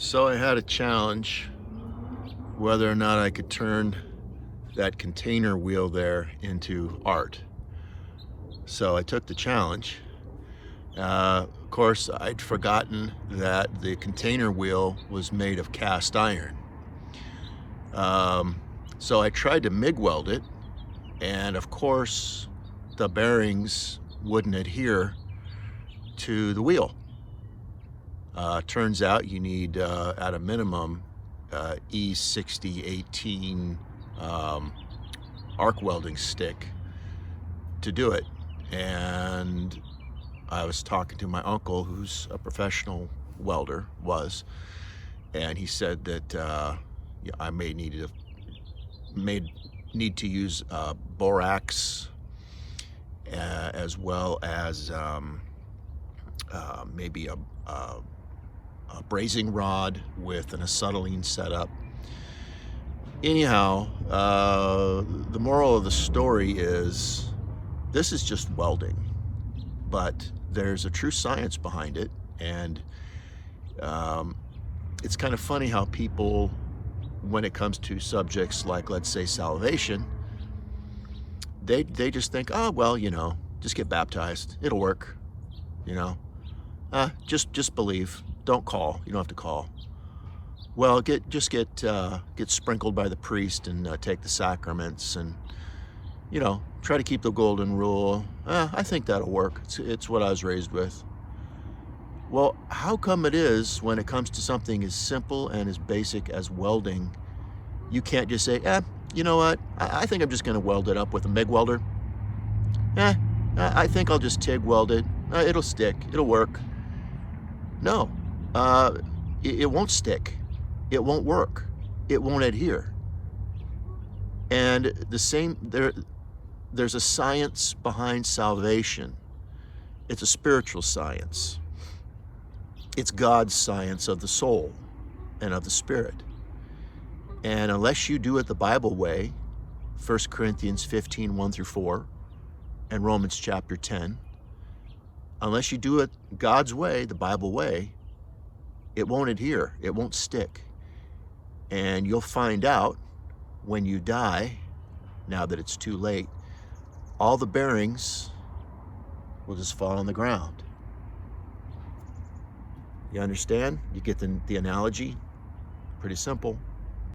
So I had a challenge whether or not I could turn that container wheel there into art. So I took the challenge. Of course, I'd forgotten that the container wheel was made of cast iron. Um, so I tried to MIG weld it, and of course, the bearings wouldn't adhere to the wheel. Turns out you need, at a minimum, E6018 arc welding stick to do it. And I was talking to my uncle, who's a professional welder, and he said that I may need to use borax, as well as maybe a brazing rod with an acetylene setup. Anyhow, the moral of the story is this is just welding, but there's a true science behind it. And it's kind of funny how people, when it comes to subjects like, let's say, salvation, they just think, oh, well, just get baptized, it'll work, just believe, don't call, you don't have to call. Well, get sprinkled by the priest and take the sacraments, and try to keep the golden rule. I think that'll work. It's what I was raised with. Well, how come it is when it comes to something as simple and as basic as welding, you can't just say, you know what, I think I'm just going to weld it up with a MIG welder. I think I'll just TIG weld it. It'll stick, it'll work. No, it won't stick. It won't work. It won't adhere. And the same, there's a science behind salvation. It's a spiritual science. It's God's science of the soul and of the spirit. And unless you do it the Bible way, 1 Corinthians 15, 1 through 4, and Romans chapter 10, unless you do it God's way, the Bible way, it won't adhere, it won't stick. And you'll find out when you die, now that it's too late, all the bearings will just fall on the ground. You understand? You get the analogy? Pretty simple.